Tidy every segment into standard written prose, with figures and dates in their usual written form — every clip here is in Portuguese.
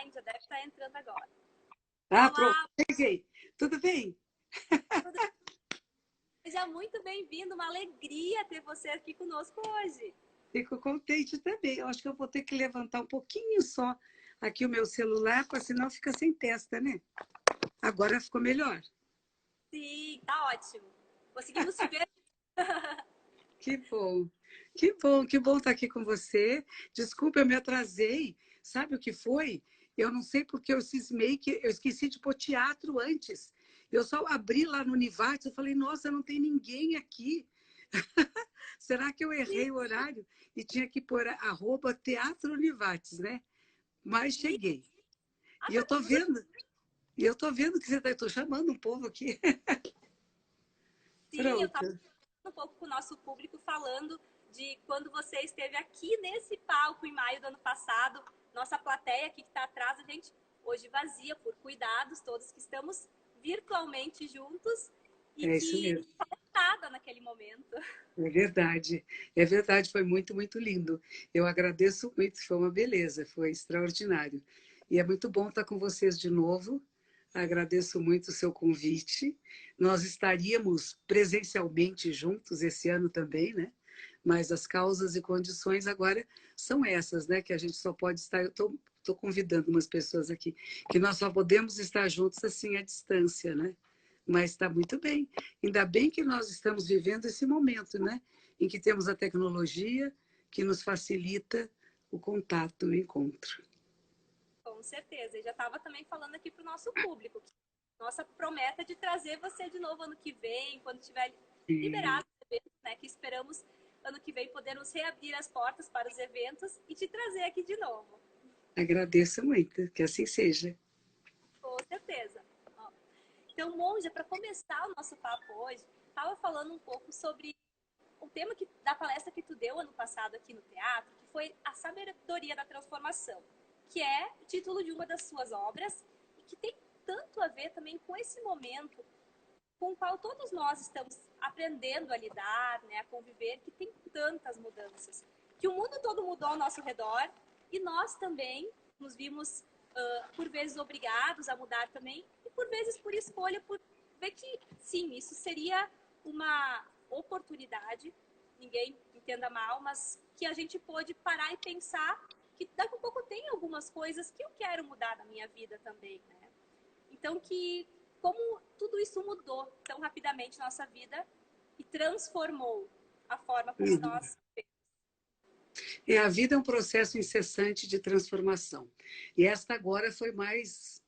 online, já deve estar entrando agora. Ah, pronto, Olá, cheguei. Tudo bem? seja muito bem-vindo, uma alegria ter você aqui conosco hoje. Fico contente também. Eu acho que eu vou ter que levantar um pouquinho só aqui o meu celular, porque senão fica sem testa, né? Agora ficou melhor. Sim, tá ótimo. Conseguimos te ver? Que bom. Que bom, que bom estar aqui com você. Desculpa, eu me atrasei. Sabe o que foi? Eu não sei porque eu cismei que eu esqueci de pôr teatro antes. Eu só abri lá no Univates, eu falei, nossa, não tem ninguém aqui. Será que eu errei o horário? E tinha que pôr @Teatro Univates, né? Mas Sim, cheguei. E eu agora tô vendo, e eu tô vendo que você está. Estou chamando um povo aqui. sim, eu estava Pronto. um pouco com o nosso público falando de quando você esteve aqui nesse palco em maio do ano passado. Nossa plateia aqui que está atrás, a gente hoje vazia por cuidados, todos que estamos virtualmente juntos e É isso que mesmo. nada naquele momento. É verdade. É verdade, foi muito, muito lindo. Eu agradeço muito, foi uma beleza, foi extraordinário. E é muito bom estar com vocês de novo. Agradeço muito o seu convite. Nós estaríamos presencialmente juntos esse ano também, né? Mas as causas e condições agora são essas, né? Que a gente só pode estar. Eu estou convidando umas pessoas aqui, que nós só podemos estar juntos assim à distância, né? Mas está muito bem. Ainda bem que nós estamos vivendo esse momento, né? Em que temos a tecnologia que nos facilita o contato, o encontro. Com certeza. E já estava também falando aqui para o nosso público. Que nossa prometa é de trazer você de novo ano que vem, quando tiver E liberado os eventos, né? Que esperamos ano que vem podermos reabrir as portas para os eventos e te trazer aqui de novo. agradeço muito, que assim seja. Com certeza. Ó, então, Monja, para começar o nosso papo hoje, estava falando um pouco sobre o tema da palestra que tu deu ano passado aqui no teatro, que foi a sabedoria da transformação, que é o título de uma das suas obras e que tem tanto a ver também com esse momento com o qual todos nós estamos aprendendo a lidar, né, a conviver, que tem tantas mudanças, que o mundo todo mudou ao nosso redor e nós também nos vimos por vezes obrigados a mudar também e por vezes por escolha, por ver que sim, isso seria uma oportunidade, ninguém entenda mal, mas que a gente pôde parar e pensar que daqui a pouco tem algumas coisas que eu quero mudar na minha vida também, né? Então, que como tudo isso mudou tão rapidamente nossa vida e transformou a forma como Uhum. nós... E a vida é um processo incessante de transformação. E esta agora foi mais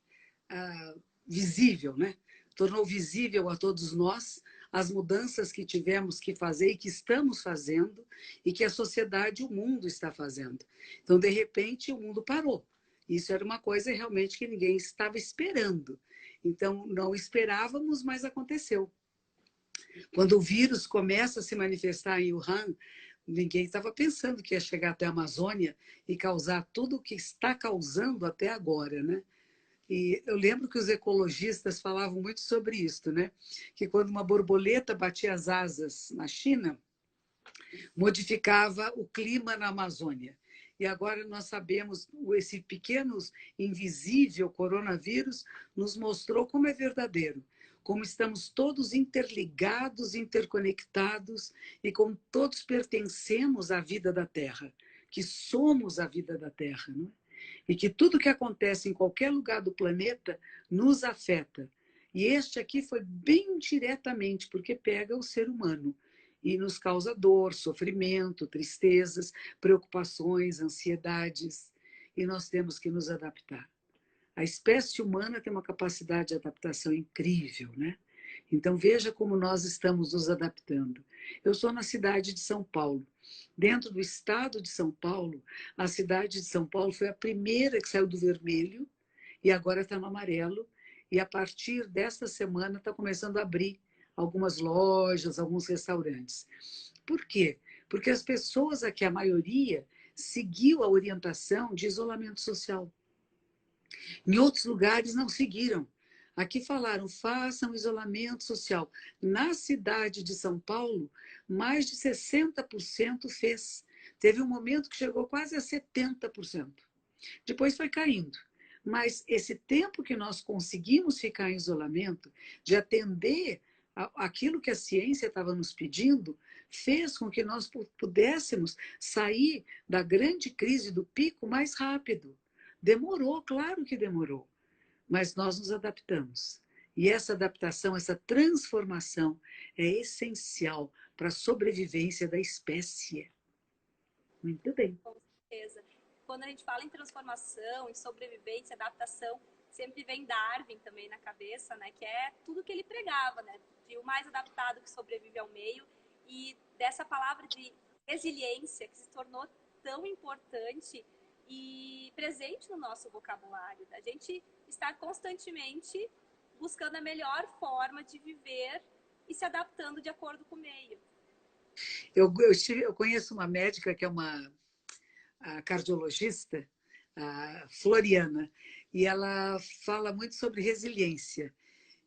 visível, né? Tornou visível a todos nós as mudanças que tivemos que fazer e que estamos fazendo e que a sociedade, o mundo está fazendo. Então, de repente, o mundo parou. Isso era uma coisa realmente que ninguém estava esperando. Então, não esperávamos, mas aconteceu. Quando o vírus começa a se manifestar em Wuhan, ninguém estava pensando que ia chegar até a Amazônia e causar tudo o que está causando até agora, né? E eu lembro que os ecologistas falavam muito sobre isso, né? Que quando uma borboleta batia as asas na China, modificava o clima na Amazônia. E agora nós sabemos, esse pequeno invisível coronavírus nos mostrou como é verdadeiro, como estamos todos interligados, interconectados e como todos pertencemos à vida da Terra, que somos a vida da Terra, não é? E que tudo que acontece em qualquer lugar do planeta nos afeta. E este aqui foi bem diretamente, porque pega o ser humano e nos causa dor, sofrimento, tristezas, preocupações, ansiedades, e nós temos que nos adaptar. A espécie humana tem uma capacidade de adaptação incrível, né? Então veja como nós estamos nos adaptando. Eu sou na cidade de São Paulo. Dentro do estado de São Paulo, a cidade de São Paulo foi a primeira que saiu do vermelho e agora está no amarelo. E a partir desta semana está começando a abrir algumas lojas, alguns restaurantes. Por quê? Porque as pessoas aqui, a maioria, seguiu a orientação de isolamento social. Em outros lugares não seguiram. Aqui falaram, façam isolamento social. Na cidade de São Paulo, mais de 60% fez. Teve um momento que chegou quase a 70%. Depois foi caindo. Mas esse tempo que nós conseguimos ficar em isolamento, de atender aquilo que a ciência estava nos pedindo, fez com que nós pudéssemos sair da grande crise do pico mais rápido. Demorou, claro que demorou, mas nós nos adaptamos. E essa adaptação, essa transformação é essencial para a sobrevivência da espécie. Muito bem. Com certeza. Quando a gente fala em transformação, em sobrevivência, adaptação, sempre vem Darwin também na cabeça, né? Que é tudo que ele pregava, né? De o mais adaptado que sobrevive ao meio. E dessa palavra de resiliência que se tornou tão importante e presente no nosso vocabulário. Da gente estar constantemente buscando a melhor forma de viver e se adaptando de acordo com o meio. Eu conheço uma médica que é a cardiologista, a Floriana, e ela fala muito sobre resiliência.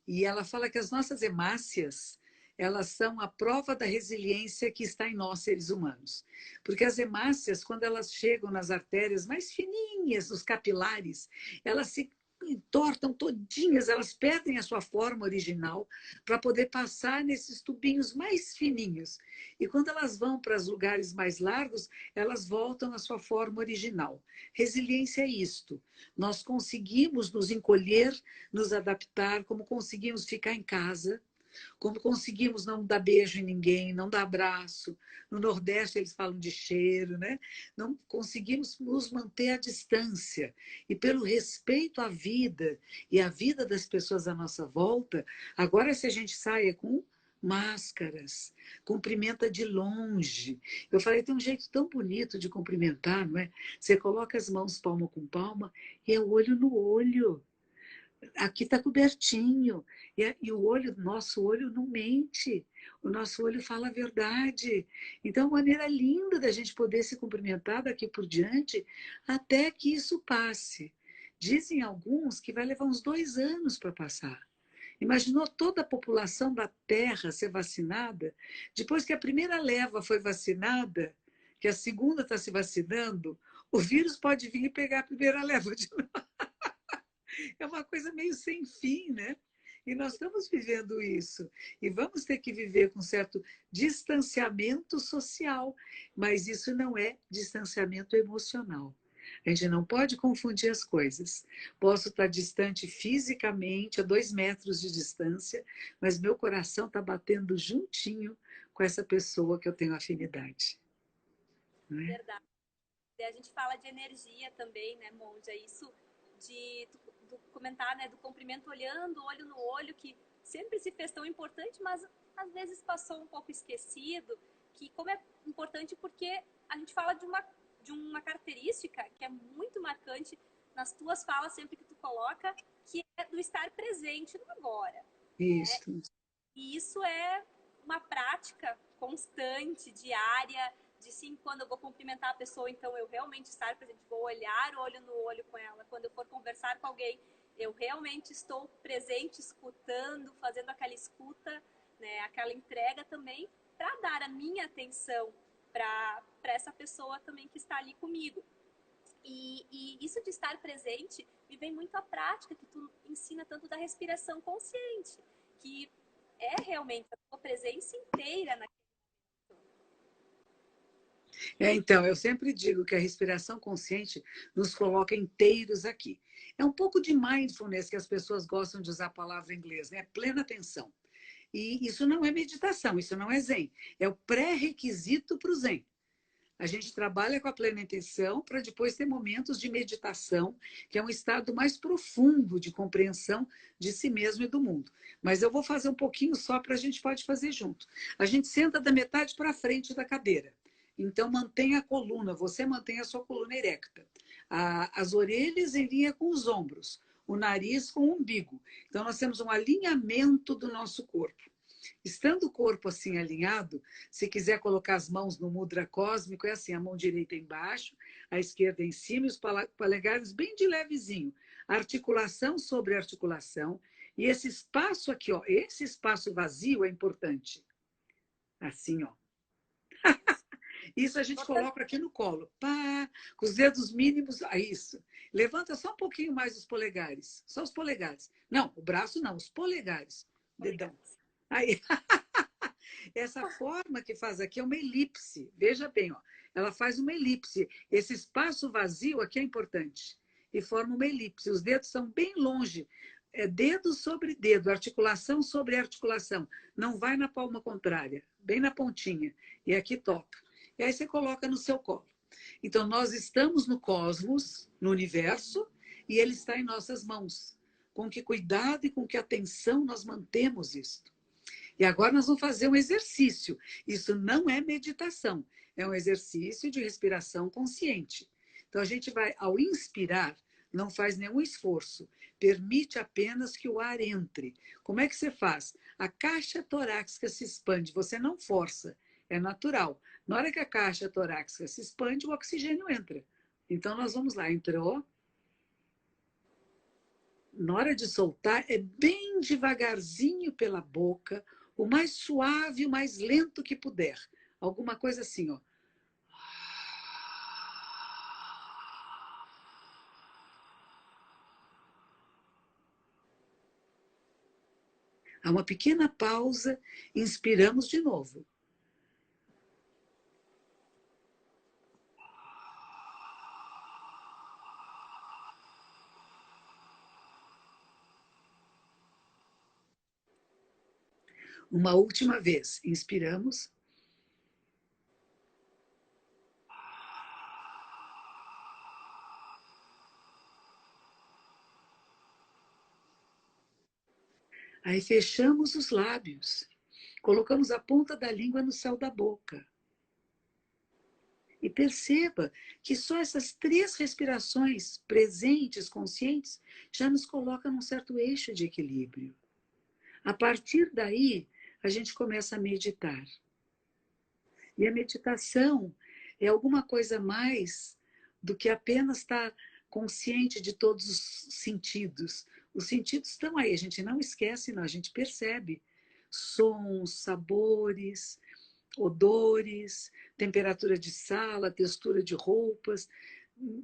E ela fala que as nossas hemácias, elas são a prova da resiliência que está em nós, seres humanos. Porque as hemácias, quando elas chegam nas artérias mais fininhas, os capilares, elas se entortam todinhas, elas perdem a sua forma original para poder passar nesses tubinhos mais fininhos. E quando elas vão para os lugares mais largos, elas voltam à sua forma original. Resiliência é isto. Nós conseguimos nos encolher, nos adaptar, como conseguimos ficar em casa, como conseguimos não dar beijo em ninguém, não dar abraço. No Nordeste eles falam de cheiro, né? Não conseguimos nos manter à distância. E pelo respeito à vida e à vida das pessoas à nossa volta, agora se a gente saia com máscaras, cumprimenta de longe. Eu falei, tem um jeito tão bonito de cumprimentar, não é? Você coloca as mãos palma com palma e é olho no olho. Aqui está cobertinho. E o olho, nosso olho não mente. O nosso olho fala a verdade. Então, é uma maneira linda da gente poder se cumprimentar daqui por diante, até que isso passe. Dizem alguns que vai levar uns 2 anos para passar. Imaginou toda a população da Terra ser vacinada? Depois que a primeira leva foi vacinada, que a segunda está se vacinando, o vírus pode vir e pegar a primeira leva de novo. É uma coisa meio sem fim, né? E nós estamos vivendo isso. E vamos ter que viver com certo distanciamento social, mas isso não é distanciamento emocional. A gente não pode confundir as coisas. Posso estar distante fisicamente, a 2 metros de distância, mas meu coração está batendo juntinho com essa pessoa que eu tenho afinidade. Não é? Verdade. E a gente fala de energia também, né, Monja? Isso do comentar, né, do cumprimento olhando, olho no olho, que sempre se fez tão importante, mas às vezes passou um pouco esquecido, que como é importante porque a gente fala de uma característica que é muito marcante nas tuas falas, sempre que tu coloca, que é do estar presente no agora. Isso. Né? E isso é uma prática constante, diária, de sim, quando eu vou cumprimentar a pessoa, então eu realmente estar presente, vou olhar olho no olho com ela. Quando eu for conversar com alguém, eu realmente estou presente, escutando, fazendo aquela escuta, né, aquela entrega também, para dar a minha atenção para essa pessoa também que está ali comigo. E isso de estar presente me vem muito à prática, que tu ensina tanto da respiração consciente, que é realmente a tua presença inteira naquele. Então, eu sempre digo que a respiração consciente nos coloca inteiros aqui. É um pouco de mindfulness que as pessoas gostam de usar a palavra em inglês, né? Plena atenção. E isso não é meditação, isso não é zen. É o pré-requisito para o zen. A gente trabalha com a plena atenção para depois ter momentos de meditação, que é um estado mais profundo de compreensão de si mesmo e do mundo. Mas eu vou fazer um pouquinho só para a gente pode fazer junto. A gente senta da metade para frente da cadeira. Então, mantenha a coluna, você mantém a sua coluna erecta. As orelhas em linha com os ombros, o nariz com o umbigo. Então, nós temos um alinhamento do nosso corpo. Estando o corpo assim alinhado, se quiser colocar as mãos no mudra cósmico, é assim, a mão direita embaixo, a esquerda em cima e os polegares bem de levezinho. Articulação sobre articulação. E esse espaço aqui, ó, esse espaço vazio é importante. Assim, ó. Isso a gente coloca aqui no colo. Pá, com os dedos mínimos. Isso. Levanta só um pouquinho mais os polegares. Só os polegares. Não, o braço não, os polegares. Dedão. Aí. Essa forma que faz aqui é uma elipse. Veja bem, ó. Ela faz uma elipse. Esse espaço vazio aqui é importante. E forma uma elipse. Os dedos são bem longe. É dedo sobre dedo, articulação sobre articulação. Não vai na palma contrária, bem na pontinha. E aqui toca. E aí você coloca no seu colo. Então, nós estamos no cosmos, no universo, e ele está em nossas mãos. Com que cuidado e com que atenção nós mantemos isto. E agora nós vamos fazer um exercício. Isso não é meditação, é um exercício de respiração consciente. Então, a gente vai, ao inspirar, não faz nenhum esforço, permite apenas que o ar entre. Como é que você faz? A caixa torácica se expande, você não força, é natural. Na hora que a caixa torácica se expande, o oxigênio entra. Então, nós vamos lá, entrou. Na hora de soltar, é bem devagarzinho pela boca, o mais suave, o mais lento que puder. Alguma coisa assim, ó. Há uma pequena pausa, inspiramos de novo. Uma última vez, inspiramos. Aí fechamos os lábios, colocamos a ponta da língua no céu da boca. E perceba que só essas 3 respirações presentes, conscientes, já nos colocam num certo eixo de equilíbrio. A partir daí, a gente começa a meditar. E a meditação é alguma coisa mais do que apenas estar consciente de todos os sentidos. Os sentidos estão aí, a gente não esquece, não, a gente percebe sons, sabores, odores, temperatura de sala, textura de roupas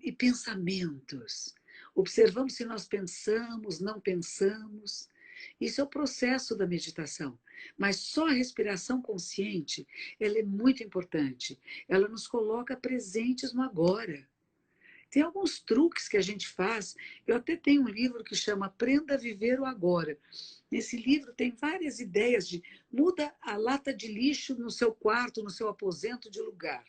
e pensamentos. Observamos se nós pensamos, não pensamos. Isso é o processo da meditação. Mas só a respiração consciente, ela é muito importante. Ela nos coloca presentes no agora. Tem alguns truques que a gente faz. Eu até tenho um livro que chama Aprenda a Viver o Agora. Nesse livro tem várias ideias de muda a lata de lixo no seu quarto, no seu aposento de lugar.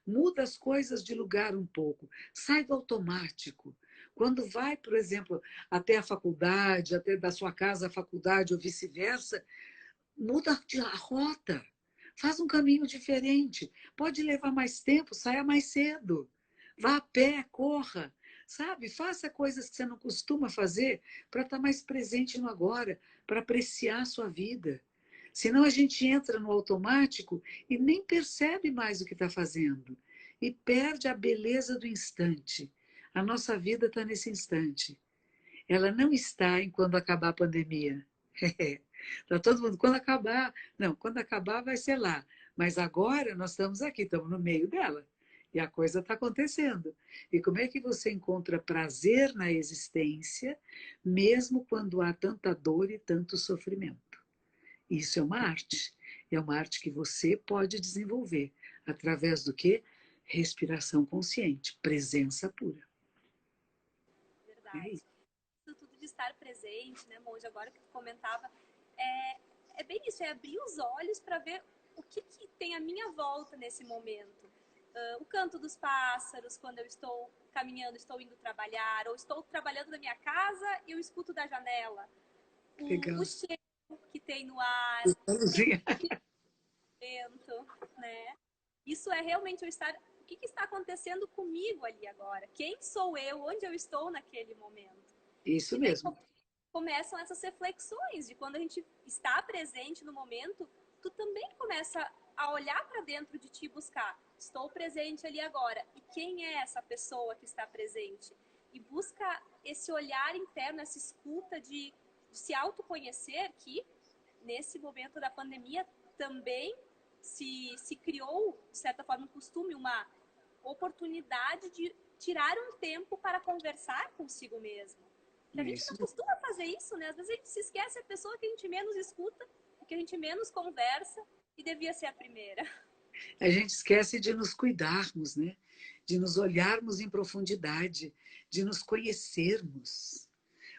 Muda as coisas de lugar um pouco. Sai do automático. Quando vai, por exemplo, até a faculdade, até da sua casa à faculdade ou vice-versa, muda a rota. Faz um caminho diferente. Pode levar mais tempo, saia mais cedo. Vá a pé, corra, sabe? Faça coisas que você não costuma fazer para estar mais presente no agora, para apreciar a sua vida. Senão a gente entra no automático e nem percebe mais o que está fazendo. E perde a beleza do instante. A nossa vida está nesse instante. Ela não está em quando acabar a pandemia. Está todo mundo, quando acabar, não, quando acabar vai ser lá. Mas agora nós estamos aqui, estamos no meio dela. E a coisa está acontecendo. E como é que você encontra prazer na existência, mesmo quando há tanta dor e tanto sofrimento? Isso é uma arte. É uma arte que você pode desenvolver. Através do quê? Respiração consciente, presença pura. Verdade. Isso tudo de estar presente, né, Monja? Agora que tu comentava, é bem isso, é abrir os olhos para ver o que tem à minha volta nesse momento. O canto dos pássaros, quando eu estou caminhando, estou indo trabalhar, ou estou trabalhando na minha casa e eu escuto da janela. O cheiro que tem no ar, o vento, né? Isso é realmente eu estar... O que está acontecendo comigo ali agora? Quem sou eu? Onde eu estou naquele momento? Isso E daí mesmo. começam essas reflexões de quando a gente está presente no momento, tu também começa a olhar para dentro de ti e buscar. Estou presente ali agora. E quem é essa pessoa que está presente? E busca esse olhar interno, essa escuta de se autoconhecer, que nesse momento da pandemia também se criou, de certa forma, um costume, uma oportunidade de tirar um tempo para conversar consigo mesmo. A gente não costuma fazer isso, né? Às vezes a gente se esquece a pessoa que a gente menos escuta, que a gente menos conversa, e devia ser a primeira. A gente esquece de nos cuidarmos, né? De nos olharmos em profundidade, de nos conhecermos.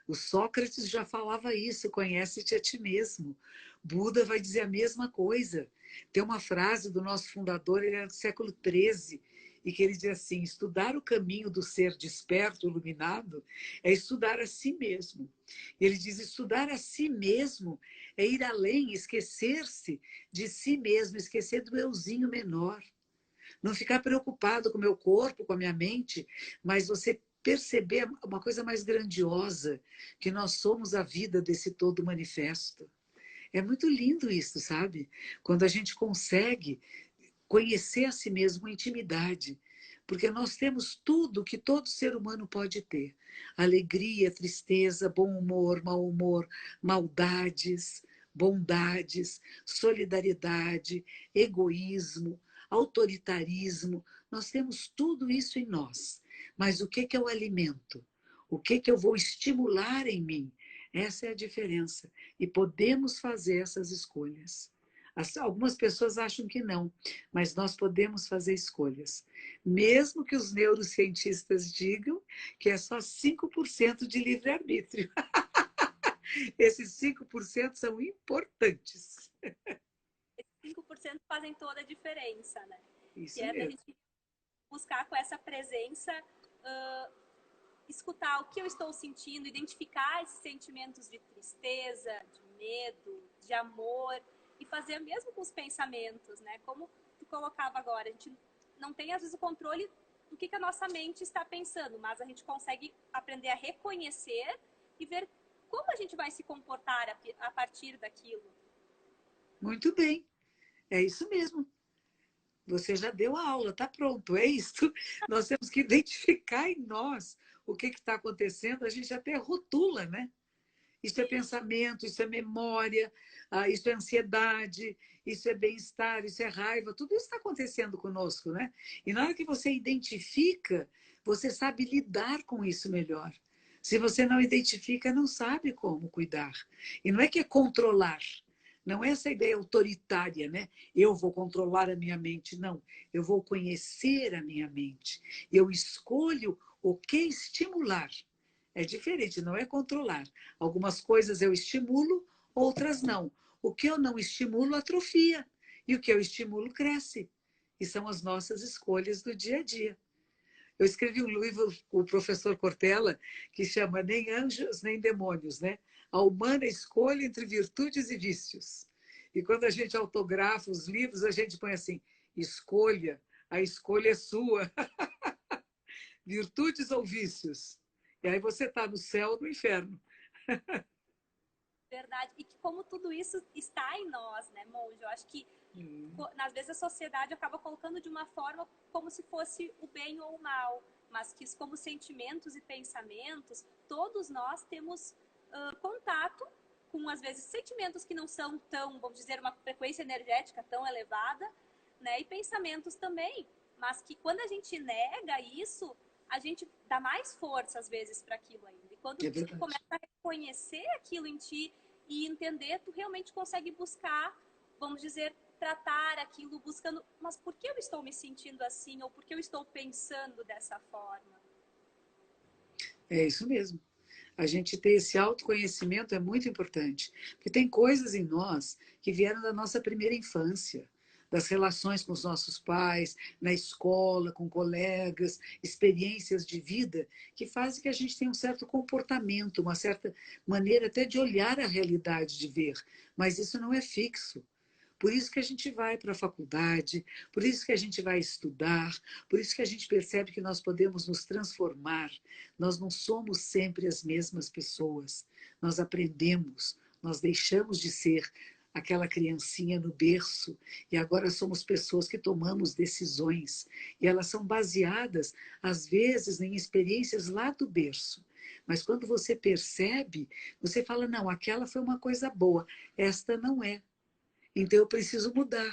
O Sócrates já falava isso, conhece-te a ti mesmo. Buda vai dizer a mesma coisa. Tem uma frase do nosso fundador, ele era do século XIII, e que ele diz assim: estudar o caminho do ser desperto, iluminado, é estudar a si mesmo. Ele diz: estudar a si mesmo é ir além, esquecer-se de si mesmo, esquecer do euzinho menor. Não ficar preocupado com o meu corpo, com a minha mente, mas você perceber uma coisa mais grandiosa, que nós somos a vida desse todo manifesto. É muito lindo isso, sabe? Quando a gente consegue conhecer a si mesmo com intimidade, porque nós temos tudo que todo ser humano pode ter: alegria, tristeza, bom humor, mau humor, maldades, bondades, solidariedade, egoísmo, autoritarismo. Nós temos tudo isso em nós. Mas o que é o alimento? O que eu vou estimular em mim? Essa é a diferença. E podemos fazer essas escolhas. Algumas pessoas acham que não, mas nós podemos fazer escolhas. Mesmo que os neurocientistas digam que é só 5% de livre-arbítrio. Esses 5% são importantes. Esses 5% fazem toda a diferença, né? Isso que é da mesmo. gente buscar com essa presença, escutar o que eu estou sentindo, identificar esses sentimentos de tristeza, de medo, de amor, e fazer mesmo com os pensamentos, né? Como tu colocava agora, a gente não tem às vezes o controle do que a nossa mente está pensando, mas a gente consegue aprender a reconhecer e ver como a gente vai se comportar a partir daquilo. Muito bem, é isso mesmo. Você já deu a aula, está pronto, é isso. Nós temos que identificar em nós o que está acontecendo, a gente até rotula, né? Isso é pensamento, isso é memória, isso é ansiedade, isso é bem-estar, isso é raiva, tudo isso está acontecendo conosco, né? E na hora que você identifica, você sabe lidar com isso melhor. Se você não identifica, não sabe como cuidar. E não é que é controlar, não é essa ideia autoritária, né? Eu vou controlar a minha mente, não. Eu vou conhecer a minha mente. Eu escolho o que estimular. É diferente, não é controlar. Algumas coisas eu estimulo, outras não. O que eu não estimulo atrofia. E o que eu estimulo cresce. E são as nossas escolhas do dia a dia. Eu escrevi um livro com o professor Cortella que chama Nem Anjos nem Demônios, né? A humana escolha entre virtudes e vícios. E quando a gente autografa os livros, a gente põe assim: escolha, a escolha é sua. Virtudes ou vícios? E aí você está no céu ou no inferno. Verdade. E que como tudo isso está em nós, né, Monge? Eu acho que às vezes a sociedade acaba colocando de uma forma como se fosse o bem ou o mal, mas que como sentimentos e pensamentos, todos nós temos contato com, às vezes, sentimentos que não são tão, vamos dizer, uma frequência energética tão elevada, né? E pensamentos também, mas que quando a gente nega isso, a gente dá mais força, às vezes, para aquilo ainda. E quando tu começa a reconhecer aquilo em ti e entender, tu realmente consegue buscar, vamos dizer, tratar aquilo buscando, mas por que eu estou me sentindo assim? Ou por que eu estou pensando dessa forma? É isso mesmo. A gente ter esse autoconhecimento é muito importante. Porque tem coisas em nós que vieram da nossa primeira infância, das relações com os nossos pais, na escola, com colegas, experiências de vida, que fazem que a gente tenha um certo comportamento, uma certa maneira até de olhar a realidade, de ver. Mas isso não é fixo. Por isso que a gente vai para a faculdade, por isso que a gente vai estudar, por isso que a gente percebe que nós podemos nos transformar. Nós não somos sempre as mesmas pessoas. Nós aprendemos, nós deixamos de ser aquela criancinha no berço e agora somos pessoas que tomamos decisões. E elas são baseadas, às vezes, em experiências lá do berço. Mas quando você percebe, você fala: não, aquela foi uma coisa boa, esta não é. Então eu preciso mudar.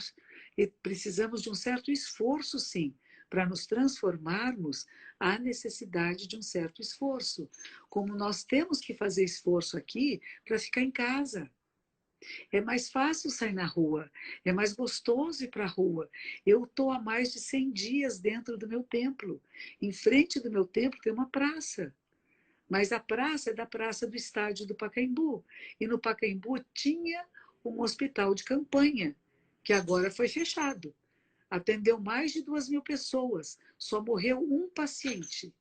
E precisamos de um certo esforço, sim. Para nos transformarmos, há necessidade de um certo esforço. Como nós temos que fazer esforço aqui para ficar em casa. É mais fácil sair na rua, é mais gostoso ir para a rua. Eu estou há mais de 100 dias dentro do meu templo. Em frente do meu templo tem uma praça. Mas a praça é da praça do estádio do Pacaembu. E no Pacaembu tinha um hospital de campanha, que agora foi fechado. Atendeu mais de 2.000 pessoas. Só morreu um paciente.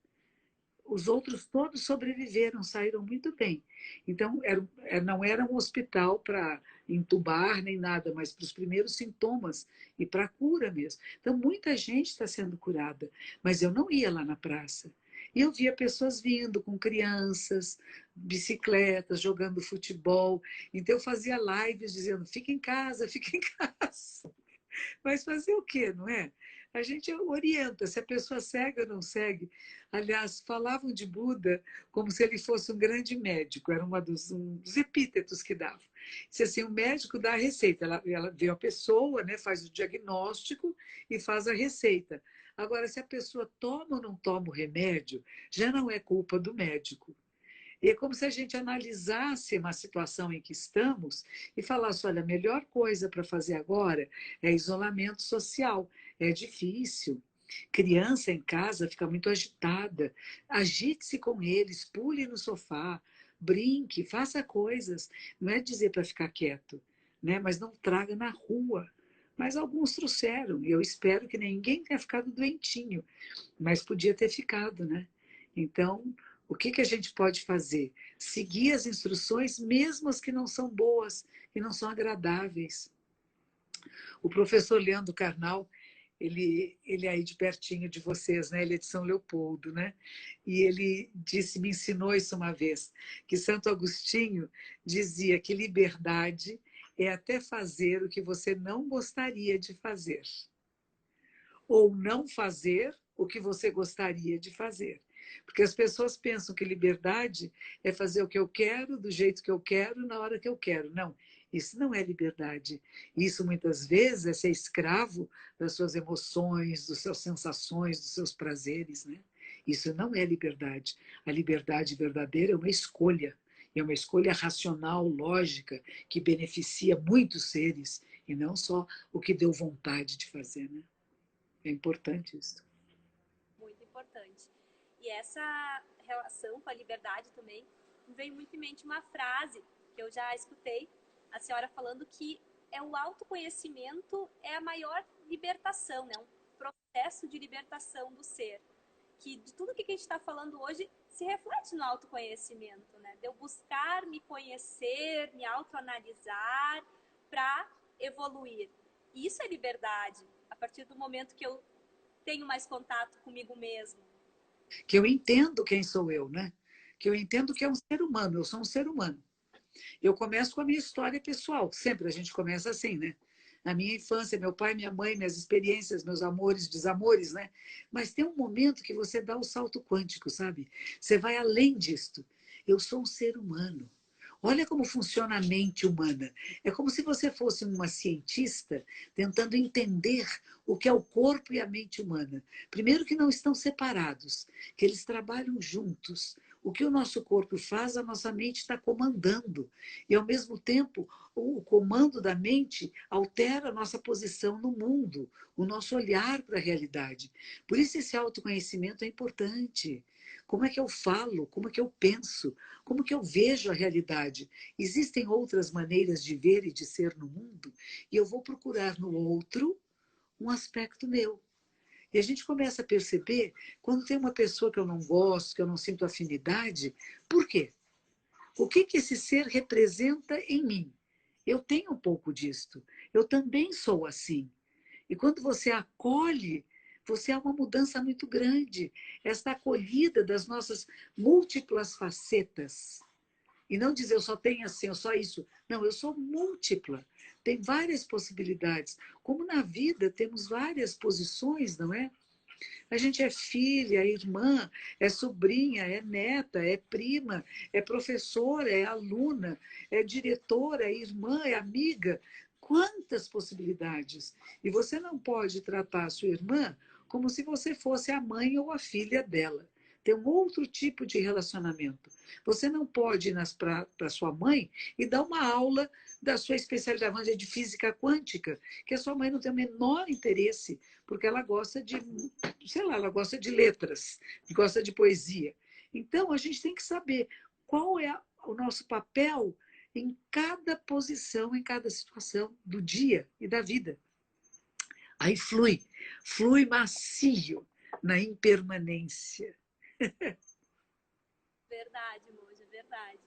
Os outros todos sobreviveram, saíram muito bem. Então, não era um hospital para entubar nem nada, mas para os primeiros sintomas e para a cura mesmo. Então, muita gente está sendo curada, mas eu não ia lá na praça. E eu via pessoas vindo com crianças, bicicletas, jogando futebol. Então, eu fazia lives dizendo: fica em casa, fica em casa. Mas fazer o quê, não é? A gente orienta se a pessoa segue ou não segue. Aliás, falavam de Buda como se ele fosse um grande médico, era um dos epítetos que davam. Se assim, o médico dá a receita, ela vê a pessoa, né, faz o diagnóstico e faz a receita. Agora, se a pessoa toma ou não toma o remédio, já não é culpa do médico. E é como se a gente analisasse uma situação em que estamos e falasse: olha, a melhor coisa para fazer agora é isolamento social. É difícil. Criança em casa fica muito agitada. Agite-se com eles, pule no sofá, brinque, faça coisas. Não é dizer para ficar quieto, né? Mas não traga na rua. Mas alguns trouxeram, e eu espero que ninguém tenha ficado doentinho, mas podia ter ficado, né? Então, o que que a gente pode fazer? Seguir as instruções, mesmo as que não são boas, que não são agradáveis. O professor Leandro Carnal, ele é aí de pertinho de vocês, né? Ele é de São Leopoldo, né? E ele me ensinou isso uma vez, que Santo Agostinho dizia que liberdade é até fazer o que você não gostaria de fazer, ou não fazer o que você gostaria de fazer. Porque as pessoas pensam que liberdade é fazer o que eu quero, do jeito que eu quero, na hora que eu quero. Não, isso não é liberdade. Isso, muitas vezes, é ser escravo das suas emoções, das suas sensações, dos seus prazeres, né? Isso não é liberdade. A liberdade verdadeira é uma escolha. É uma escolha racional, lógica, que beneficia muitos seres, e não só o que deu vontade de fazer, né? É importante isso. Muito importante. E essa relação com a liberdade também me veio muito em mente uma frase que eu já escutei a senhora falando que é o autoconhecimento é a maior libertação, né? Um processo de libertação do ser. Que de tudo que a gente está falando hoje se reflete no autoconhecimento, né? De eu buscar me conhecer, me autoanalisar para evoluir. E isso é liberdade, a partir do momento que eu tenho mais contato comigo mesmo. Que eu entendo quem sou eu, né? Que eu entendo que é um ser humano, eu sou um ser humano. Eu começo com a minha história pessoal, sempre a gente começa assim, né? Na minha infância, meu pai, minha mãe, minhas experiências, meus amores, desamores, né? Mas tem um momento que você dá o salto quântico, sabe? Você vai além disto. Eu sou um ser humano. Olha como funciona a mente humana. É como se você fosse uma cientista tentando entender o que é o corpo e a mente humana. Primeiro, que não estão separados, que eles trabalham juntos. O que o nosso corpo faz, a nossa mente está comandando. E, ao mesmo tempo, o comando da mente altera a nossa posição no mundo, o nosso olhar para a realidade. Por isso, esse autoconhecimento é importante. Como é que eu falo? Como é que eu penso? Como que eu vejo a realidade? Existem outras maneiras de ver e de ser no mundo? E eu vou procurar no outro um aspecto meu. E a gente começa a perceber quando tem uma pessoa que eu não gosto, que eu não sinto afinidade, por quê? O que que esse ser representa em mim? Eu tenho um pouco disto. Eu também sou assim. E quando você acolhe, você há uma mudança muito grande. Esta acolhida das nossas múltiplas facetas. E não dizer eu só tenho assim, eu só isso. Não, eu sou múltipla. Tem várias possibilidades. Como na vida temos várias posições, não é? A gente é filha, é irmã, é sobrinha, é neta, é prima, é professora, é aluna, é diretora, é irmã, é amiga. quantas possibilidades! E você não pode tratar a sua irmã como se você fosse a mãe ou a filha dela. Tem um outro tipo de relacionamento. Você não pode ir para sua mãe e dar uma aula da sua especialidade, vamos dizer, de física quântica, que a sua mãe não tem o menor interesse, porque ela gosta de, sei lá, ela gosta de letras, gosta de poesia. Então, a gente tem que saber qual é o nosso papel em cada posição, em cada situação do dia e da vida. Aí flui macio na impermanência. Verdade, Moja, verdade.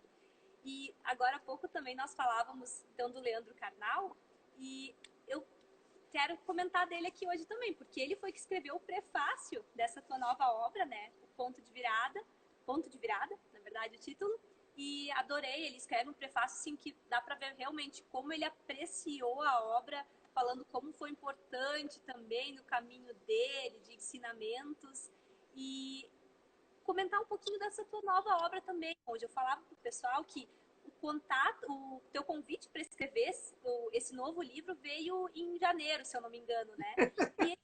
E agora há pouco também nós falávamos então do Leandro Carnal e eu quero comentar dele aqui hoje também, porque ele foi que escreveu o prefácio dessa tua nova obra, né? O Ponto de Virada, na verdade o título. E adorei, ele escreve um prefácio assim que dá para ver realmente como ele apreciou a obra, falando como foi importante também no caminho dele, de ensinamentos. E comentar um pouquinho dessa tua nova obra também. Hoje eu falava para o pessoal que o teu convite para escrever esse novo livro veio em janeiro, se eu não me engano, né? E,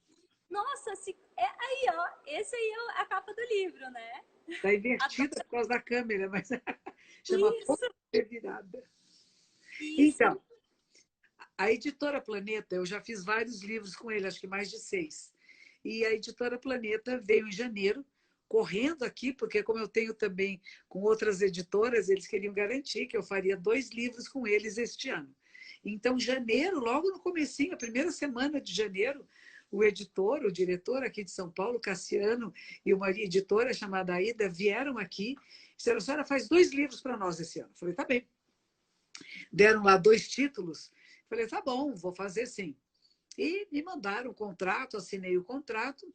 nossa, aí, ó, esse aí é a capa do livro, né? Está invertida por causa da câmera, mas chama Ponto Isso, de Virada. isso. Então, a Editora Planeta, eu já fiz vários livros com ele, acho que mais de 6. E a Editora Planeta veio em janeiro, correndo aqui, porque como eu tenho também com outras editoras, eles queriam garantir que eu faria 2 livros com eles este ano. Então, janeiro, logo no comecinho, a primeira semana de janeiro, o editor, o diretor aqui de São Paulo, Cassiano, e uma editora chamada Aida vieram aqui e disseram, a senhora faz 2 livros para nós esse ano. Eu falei, tá bem. Deram lá 2 títulos. Eu falei, tá bom, vou fazer sim. E me mandaram o contrato, assinei o contrato.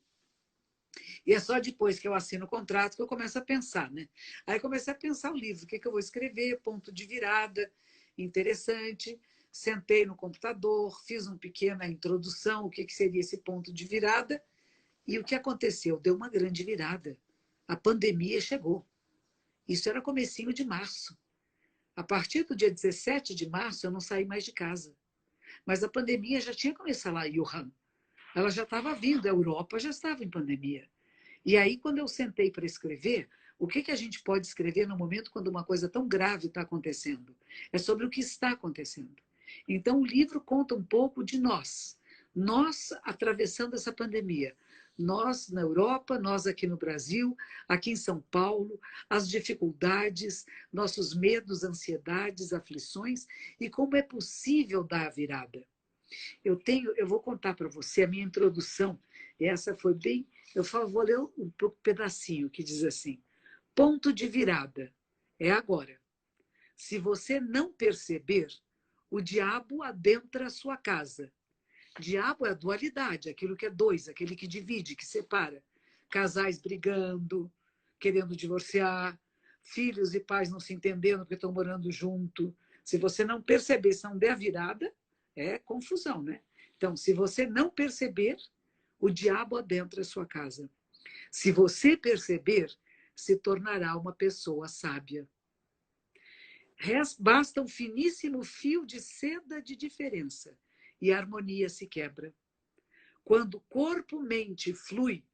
E é só depois que eu assino o contrato que eu começo a pensar, né? Aí comecei a pensar o livro, o que eu vou escrever, ponto de virada, interessante. Sentei no computador, fiz uma pequena introdução, o que seria esse ponto de virada. E o que aconteceu? Deu uma grande virada. A pandemia chegou. Isso era comecinho de março. A partir do dia 17 de março, eu não saí mais de casa. Mas a pandemia já tinha começado lá em Wuhan. Ela já estava vindo, a Europa já estava em pandemia. E aí, quando eu sentei para escrever, o que a gente pode escrever no momento quando uma coisa tão grave está acontecendo? É sobre o que está acontecendo. Então, o livro conta um pouco de nós atravessando essa pandemia. Nós na Europa, nós aqui no Brasil, aqui em São Paulo, as dificuldades, nossos medos, ansiedades, aflições e como é possível dar a virada. Eu vou contar para você a minha introdução. Essa foi bem. Vou ler um pedacinho que diz assim: ponto de virada é agora. Se você não perceber, o diabo adentra a sua casa. Diabo é a dualidade, aquilo que é 2, aquele que divide, que separa. Casais brigando, querendo divorciar, filhos e pais não se entendendo porque estão morando junto. Se você não perceber, se não der a virada, é confusão, né? Então, se você não perceber, o diabo adentra a sua casa. Se você perceber, se tornará uma pessoa sábia. Basta um finíssimo fio de seda de diferença e a harmonia se quebra. Quando corpo-mente flui,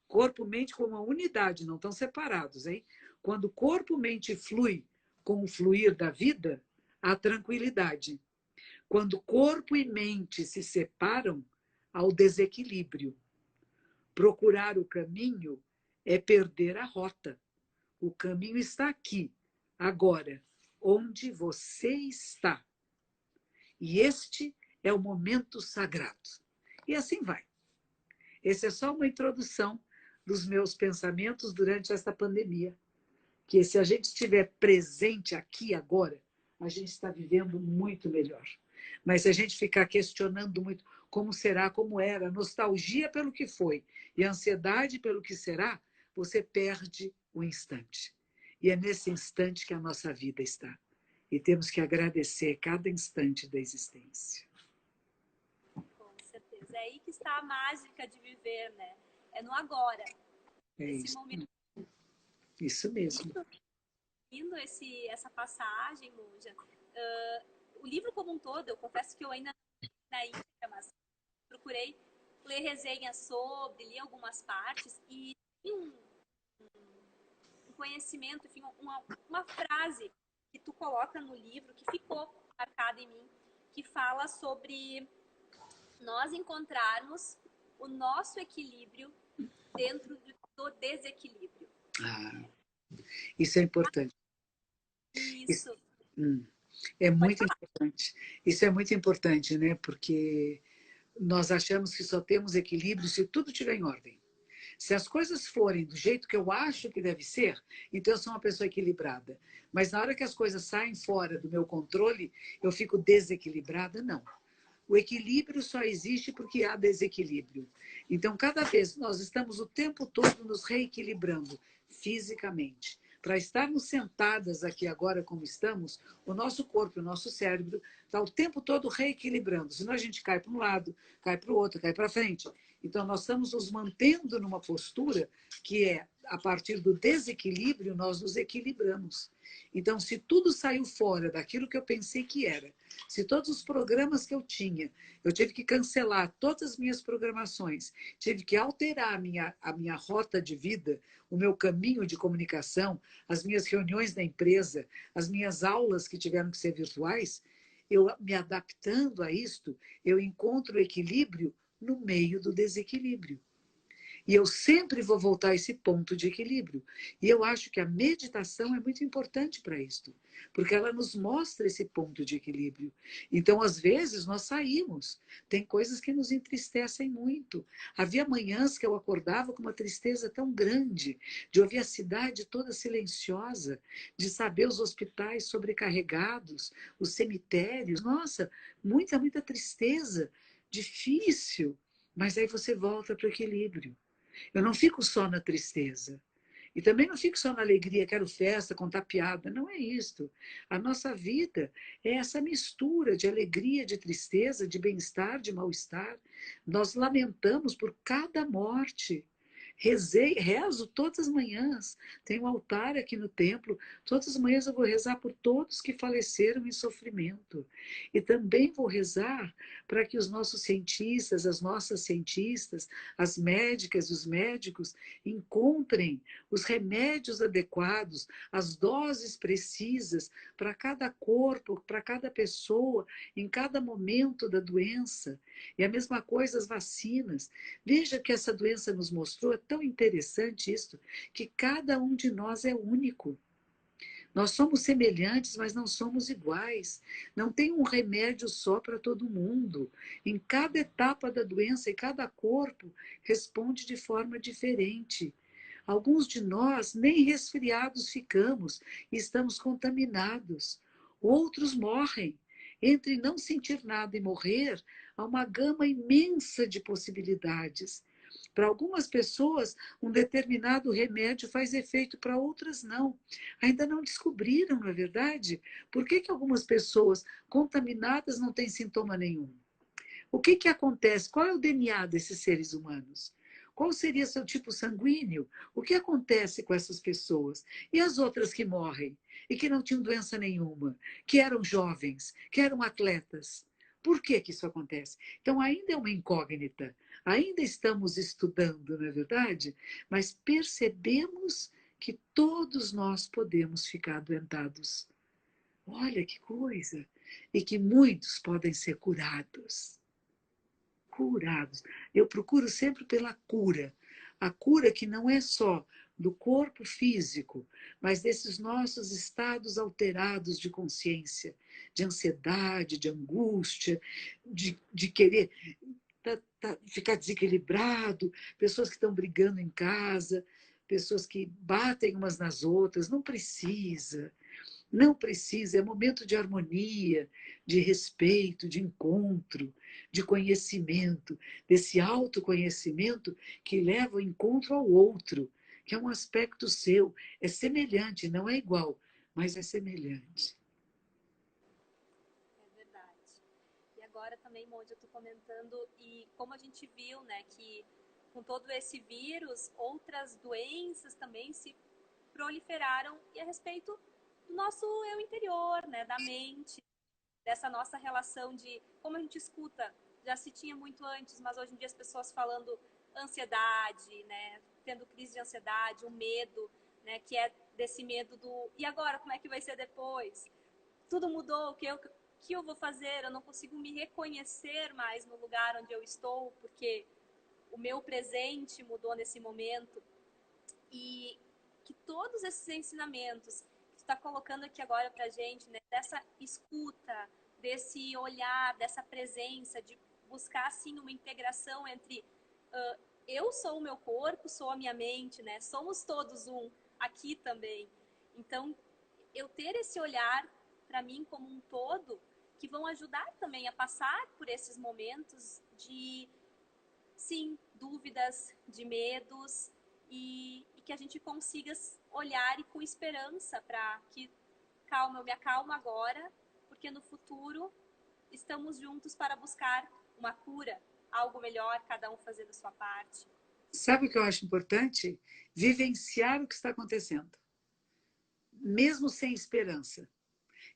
corpo-mente como uma unidade, não estão separados, hein? Quando corpo-mente flui com o fluir da vida, há tranquilidade. Quando corpo e mente se separam, há o desequilíbrio. Procurar o caminho é perder a rota. O caminho está aqui, agora, onde você está. E este é o momento sagrado. E assim vai. Essa é só uma introdução dos meus pensamentos durante esta pandemia. Que se a gente estiver presente aqui agora, a gente está vivendo muito melhor. Mas se a gente ficar questionando muito como será, como era, nostalgia pelo que foi e ansiedade pelo que será, você perde o instante. E é nesse instante que a nossa vida está. E temos que agradecer cada instante da existência. Com certeza. É aí que está a mágica de viver, né? É no agora. É Esse isso. momento. Isso mesmo. Lindo essa passagem, Monja. O livro como um todo, eu confesso que eu ainda na íntegra, mas procurei ler resenhas sobre, li algumas partes e um conhecimento, enfim, uma frase que tu coloca no livro que ficou marcada em mim, que fala sobre nós encontrarmos o nosso equilíbrio dentro do desequilíbrio. Ah, isso é importante. Isso, Isso. é Pode muito falar. importante. Isso é muito importante, né? Porque nós achamos que só temos equilíbrio se tudo estiver em ordem. Se as coisas forem do jeito que eu acho que deve ser, então eu sou uma pessoa equilibrada. Mas na hora que as coisas saem fora do meu controle, eu fico desequilibrada? Não. O equilíbrio só existe porque há desequilíbrio. Então, cada vez nós estamos o tempo todo nos reequilibrando fisicamente. Para estarmos sentadas aqui agora como estamos, o nosso corpo, o nosso cérebro está o tempo todo reequilibrando. Senão a gente cai para um lado, cai para o outro, cai para frente. Então, nós estamos nos mantendo numa postura que é, a partir do desequilíbrio, nós nos equilibramos. Então, se tudo saiu fora daquilo que eu pensei que era, se todos os programas que eu tinha, eu tive que cancelar todas as minhas programações, tive que alterar a minha rota de vida, o meu caminho de comunicação, as minhas reuniões na empresa, as minhas aulas que tiveram que ser virtuais, eu me adaptando a isto, eu encontro equilíbrio no meio do desequilíbrio. E eu sempre vou voltar a esse ponto de equilíbrio. E eu acho que a meditação é muito importante para isso, porque ela nos mostra esse ponto de equilíbrio. Então, às vezes, nós saímos. Tem coisas que nos entristecem muito. Havia manhãs que eu acordava com uma tristeza tão grande, de ouvir a cidade toda silenciosa, de saber os hospitais sobrecarregados, os cemitérios. Nossa, muita, muita tristeza. Difícil. Mas aí você volta para o equilíbrio. Eu não fico só na tristeza. E também não fico só na alegria, quero festa, contar piada. Não é isto. A nossa vida é essa mistura de alegria, de tristeza, de bem-estar, de mal-estar. Nós lamentamos por cada morte. Rezo todas as manhãs. Tem um altar aqui no templo. Todas as manhãs eu vou rezar por todos que faleceram em sofrimento. E também vou rezar para que os nossos cientistas, as nossas cientistas, as médicas e os médicos encontrem os remédios adequados, as doses precisas para cada corpo, para cada pessoa, em cada momento da doença. E a mesma coisa as vacinas. Veja que essa doença nos mostrou, é tão interessante isso, que cada um de nós é único. Nós somos semelhantes, mas não somos iguais. Não tem um remédio só para todo mundo. Em cada etapa da doença, e cada corpo responde de forma diferente. Alguns de nós nem resfriados ficamos e estamos contaminados. Outros morrem. Entre não sentir nada e morrer, há uma gama imensa de possibilidades. Para algumas pessoas, um determinado remédio faz efeito, para outras não. Ainda não descobriram, não é verdade? Por que algumas pessoas contaminadas não têm sintoma nenhum? O que acontece? Qual é o DNA desses seres humanos? Qual seria seu tipo sanguíneo? O que acontece com essas pessoas? E as outras que morrem e que não tinham doença nenhuma, que eram jovens, que eram atletas? Por que isso acontece? Então, ainda é uma incógnita, ainda estamos estudando, não é verdade? Mas percebemos que todos nós podemos ficar adoentados. Olha que coisa! E que muitos podem ser curados. Curados. Eu procuro sempre pela cura. A cura que não é só do corpo físico, mas desses nossos estados alterados de consciência, de ansiedade, de angústia, de querer ficar desequilibrado, pessoas que estão brigando em casa, pessoas que batem umas nas outras. Não precisa. Não precisa, é momento de harmonia, de respeito, de encontro, de conhecimento, desse autoconhecimento que leva o encontro ao outro, que é um aspecto seu, é semelhante, não é igual, mas é semelhante. É verdade. E agora também, Monde, eu tô comentando, e como a gente viu, né, que com todo esse vírus, outras doenças também se proliferaram e a respeito do nosso eu interior, né, da mente, dessa nossa relação de como a gente escuta já se tinha muito antes, mas hoje em dia as pessoas falando ansiedade, né? Tendo crise de ansiedade, o medo, né? Que é desse medo do e agora, como é que vai ser depois? Tudo mudou, que eu vou fazer? Eu não consigo me reconhecer mais no lugar onde eu estou, porque o meu presente mudou nesse momento. E que todos esses ensinamentos que tu está colocando aqui agora pra gente, né? Dessa escuta, desse olhar, dessa presença, de buscar, assim, uma integração entre eu sou o meu corpo, sou a minha mente, né? Somos todos um aqui também. Então, eu ter esse olhar para mim como um todo, que vão ajudar também a passar por esses momentos de, sim, dúvidas, de medos, e que a gente consiga olhar e com esperança para que, calma, eu me acalmo agora, porque no futuro estamos juntos para buscar uma cura, algo melhor, cada um fazendo a sua parte. Sabe o que eu acho importante? Vivenciar o que está acontecendo, mesmo sem esperança.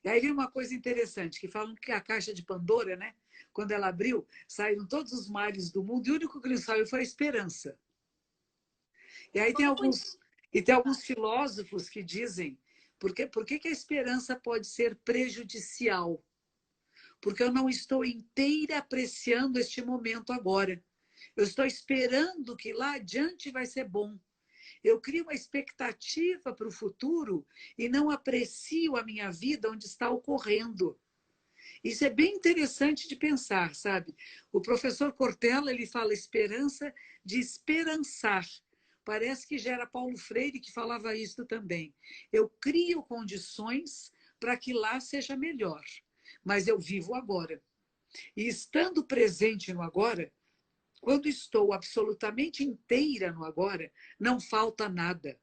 E aí vem uma coisa interessante, que falam que a caixa de Pandora, né? Quando ela abriu, saíram todos os males do mundo e o único que não saiu foi a esperança. E aí tem alguns filósofos que dizem por que a esperança pode ser prejudicial? Porque eu não estou inteira apreciando este momento agora. Eu estou esperando que lá adiante vai ser bom. Eu crio uma expectativa para o futuro e não aprecio a minha vida onde está ocorrendo. Isso é bem interessante de pensar, sabe? O professor Cortella, ele fala esperança de esperançar. Parece que já era Paulo Freire que falava isso também. Eu crio condições para que lá seja melhor, mas eu vivo agora. E estando presente no agora, quando estou absolutamente inteira no agora, não falta nada.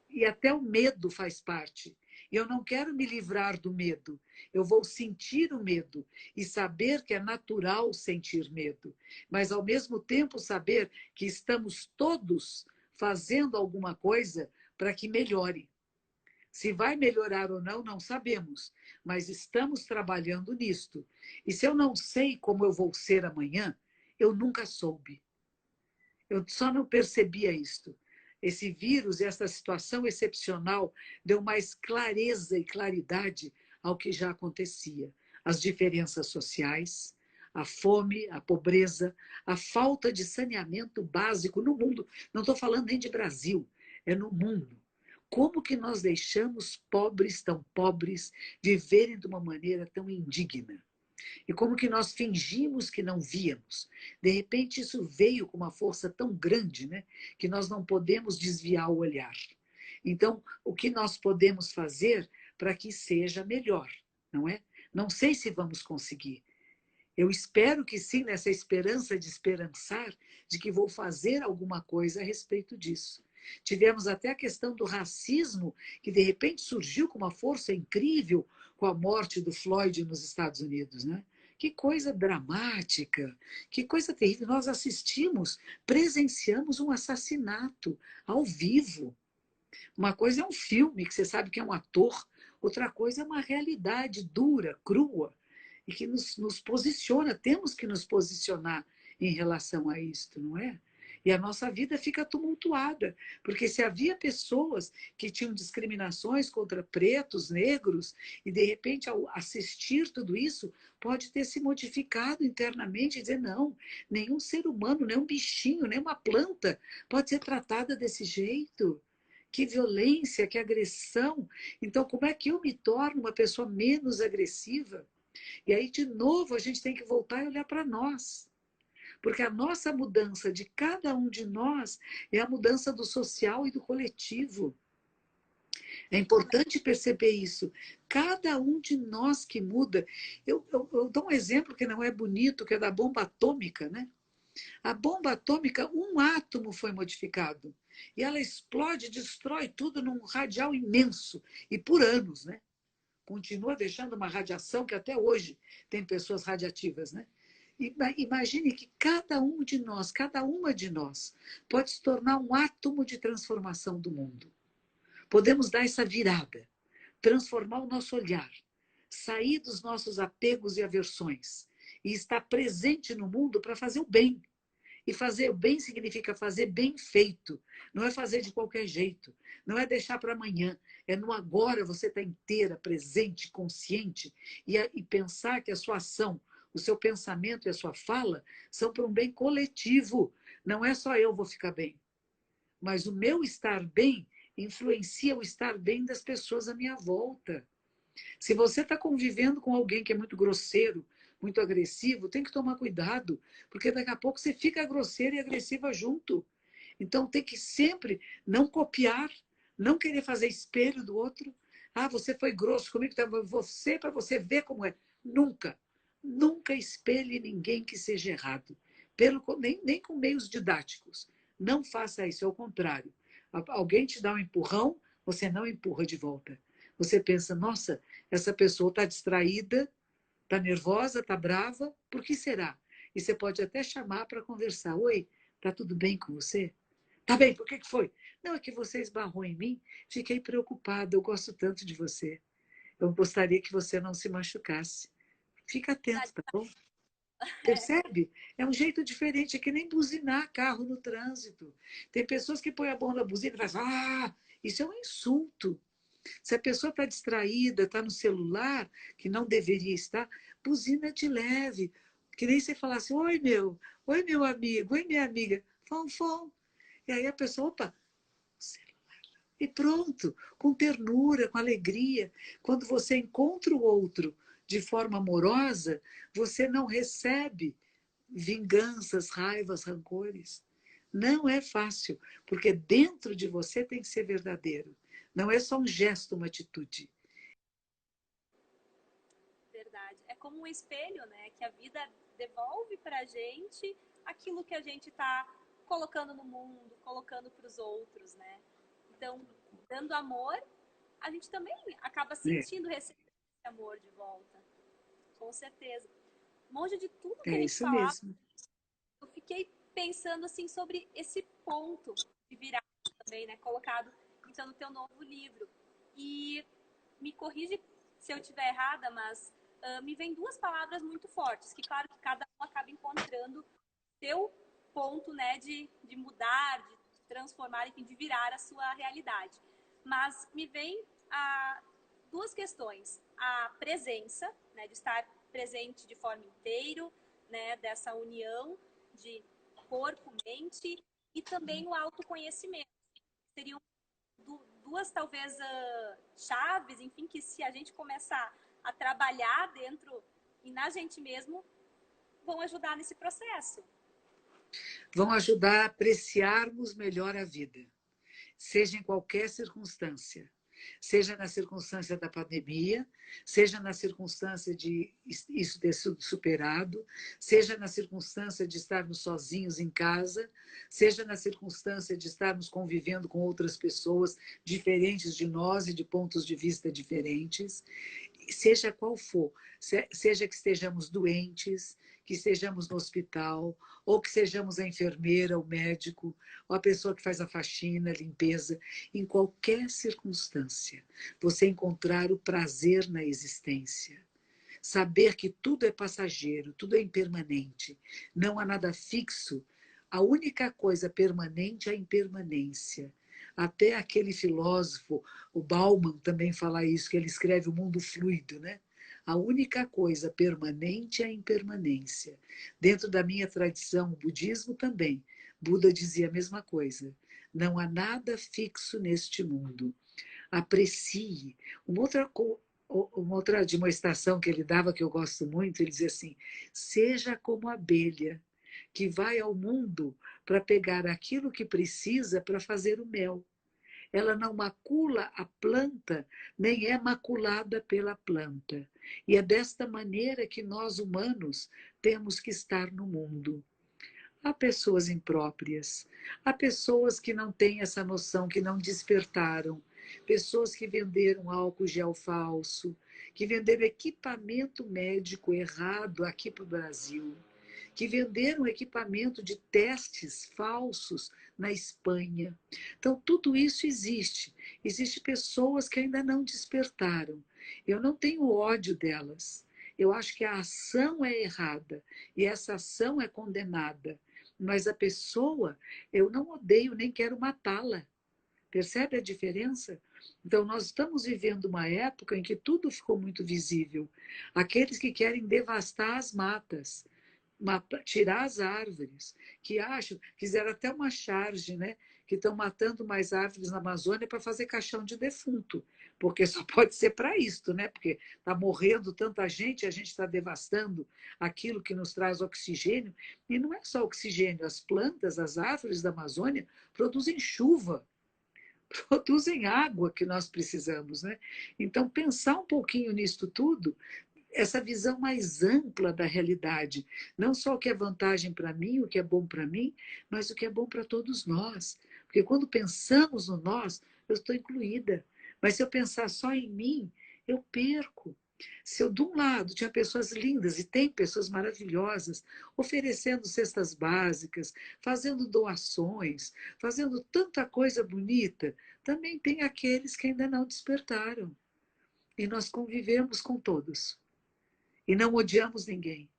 E até o medo faz parte. Eu não quero me livrar do medo. Eu vou sentir o medo e saber que é natural sentir medo, mas ao mesmo tempo saber que estamos todos fazendo alguma coisa para que melhore. Se vai melhorar ou não, não sabemos, mas estamos trabalhando nisto. E se eu não sei como eu vou ser amanhã, eu nunca soube. Eu só não percebia isto. Esse vírus, essa situação excepcional, deu mais clareza e claridade ao que já acontecia. As diferenças sociais, a fome, a pobreza, a falta de saneamento básico no mundo. Não estou falando nem de Brasil, é no mundo. Como que nós deixamos pobres, tão pobres, viverem de uma maneira tão indigna? E como que nós fingimos que não víamos. De repente, isso veio com uma força tão grande, né, que nós não podemos desviar o olhar. Então, o que nós podemos fazer para que seja melhor, não é? Não sei se vamos conseguir. Eu espero que sim, nessa esperança de esperançar, de que vou fazer alguma coisa a respeito disso. Tivemos até a questão do racismo, que de repente surgiu com uma força incrível com a morte do Floyd nos Estados Unidos, né? Que coisa dramática, que coisa terrível. Nós assistimos, presenciamos um assassinato ao vivo. Uma coisa é um filme, que você sabe que é um ator, outra coisa é uma realidade dura, crua, e que nos posiciona, temos que nos posicionar em relação a isto, não é? E a nossa vida fica tumultuada, porque se havia pessoas que tinham discriminações contra pretos, negros, e de repente, ao assistir tudo isso, pode ter se modificado internamente e dizer: não, nenhum ser humano, nenhum bichinho, nenhuma planta pode ser tratada desse jeito. Que violência, que agressão. Então, como é que eu me torno uma pessoa menos agressiva? E aí, de novo, a gente tem que voltar e olhar para nós. Porque a nossa mudança de cada um de nós é a mudança do social e do coletivo. É importante perceber isso. Cada um de nós que muda. Eu dou um exemplo que não é bonito, que é da bomba atômica, né? A bomba atômica, um átomo foi modificado. E ela explode, destrói tudo num radial imenso. E por anos, né? Continua deixando uma radiação que até hoje tem pessoas radiativas, né? Imagine que cada um de nós, cada uma de nós, pode se tornar um átomo de transformação do mundo. Podemos dar essa virada, transformar o nosso olhar, sair dos nossos apegos e aversões e estar presente no mundo para fazer o bem. E fazer o bem significa fazer bem feito. Não é fazer de qualquer jeito. Não é deixar para amanhã. É no agora você estar inteira, presente, consciente e pensar que a sua ação, o seu pensamento e a sua fala são para um bem coletivo. Não é só eu vou ficar bem. Mas o meu estar bem influencia o estar bem das pessoas à minha volta. Se você está convivendo com alguém que é muito grosseiro, muito agressivo, tem que tomar cuidado, porque daqui a pouco você fica grosseira e agressiva junto. Então tem que sempre não copiar, não querer fazer espelho do outro. Ah, você foi grosso comigo, então você para você ver como é. Nunca, nunca espelhe ninguém que seja errado. Nem com meios didáticos. Não faça isso, é o contrário. Alguém te dá um empurrão, você não empurra de volta. Você pensa, nossa, essa pessoa está distraída, está nervosa, está brava, por que será? E você pode até chamar para conversar. Oi, está tudo bem com você? Tá bem, por que foi? Não, é que você esbarrou em mim, fiquei preocupada, eu gosto tanto de você. Eu gostaria que você não se machucasse. Fica atento, tá bom? Percebe? É um jeito diferente, é que nem buzinar carro no trânsito. Tem pessoas que põem a mão na buzina e fazem, isso é um insulto. Se a pessoa está distraída, está no celular, que não deveria estar, buzina de leve. Que nem você falasse, oi meu amigo, oi minha amiga, fom, fom. E aí a pessoa, opa, e pronto, com ternura, com alegria. Quando você encontra o outro de forma amorosa, você não recebe vinganças, raivas, rancores. Não é fácil, porque dentro de você tem que ser verdadeiro. Não é só um gesto, uma atitude. Verdade. É como um espelho, né? Que a vida devolve pra gente aquilo que a gente tá colocando no mundo, colocando para os outros, né? Então, dando amor, a gente também acaba sentindo, recebendo esse amor de volta. Com certeza. Monja, de tudo que a É gente isso falava, mesmo. eu fiquei pensando assim sobre esse ponto de virada também, né? Colocado então no teu novo livro. E me corrige se eu estiver errada, mas me vem duas palavras muito fortes, que claro que cada um acaba encontrando seu ponto, né, de mudar, de transformar, enfim, de virar a sua realidade. Mas me vem duas questões. A presença, né, de estar presente de forma inteira, né, dessa união de corpo, mente, e também o autoconhecimento. Seriam duas, talvez, chaves, enfim, que se a gente começar a trabalhar dentro e na gente mesmo, vão ajudar nesse processo. Vão ajudar a apreciarmos melhor a vida, seja em qualquer circunstância. Seja na circunstância da pandemia, seja na circunstância de isso ter sido superado, seja na circunstância de estarmos sozinhos em casa, seja na circunstância de estarmos convivendo com outras pessoas diferentes de nós e de pontos de vista diferentes, seja qual for, seja que estejamos doentes, que estejamos no hospital, ou que sejamos a enfermeira, o médico, ou a pessoa que faz a faxina, a limpeza, em qualquer circunstância, você encontrar o prazer na existência. Saber que tudo é passageiro, tudo é impermanente, não há nada fixo. A única coisa permanente é a impermanência. Até aquele filósofo, o Bauman, também fala isso, que ele escreve O Mundo Fluido, né? A única coisa permanente é a impermanência. Dentro da minha tradição, o budismo também, Buda dizia a mesma coisa. Não há nada fixo neste mundo. Aprecie. Uma outra demonstração que ele dava, que eu gosto muito, ele dizia assim, seja como a abelha, que vai ao mundo para pegar aquilo que precisa para fazer o mel. Ela não macula a planta, nem é maculada pela planta. E é desta maneira que nós, humanos, temos que estar no mundo. Há pessoas impróprias, há pessoas que não têm essa noção, que não despertaram, pessoas que venderam álcool gel falso, que venderam equipamento médico errado aqui para o Brasil, que venderam equipamento de testes falsos na Espanha. Então, tudo isso existe. Existem pessoas que ainda não despertaram. Eu não tenho ódio delas. Eu acho que a ação é errada e essa ação é condenada. Mas a pessoa, eu não odeio nem quero matá-la. Percebe a diferença? Então, nós estamos vivendo uma época em que tudo ficou muito visível. Aqueles que querem devastar as matas, tirar as árvores, que acham, fizeram até uma charge, né? Que estão matando mais árvores na Amazônia para fazer caixão de defunto, porque só pode ser para isto, né? Porque está morrendo tanta gente, a gente está devastando aquilo que nos traz oxigênio, e não é só oxigênio, as plantas, as árvores da Amazônia produzem chuva, produzem água que nós precisamos, né? Então, pensar um pouquinho nisso tudo, essa visão mais ampla da realidade, não só o que é vantagem para mim, o que é bom para mim, mas o que é bom para todos nós. Porque quando pensamos no nós, eu estou incluída. Mas se eu pensar só em mim, eu perco. Se eu, de um lado, tinha pessoas lindas, e tem pessoas maravilhosas, oferecendo cestas básicas, fazendo doações, fazendo tanta coisa bonita, também tem aqueles que ainda não despertaram. E nós convivemos com todos. E não odiamos ninguém.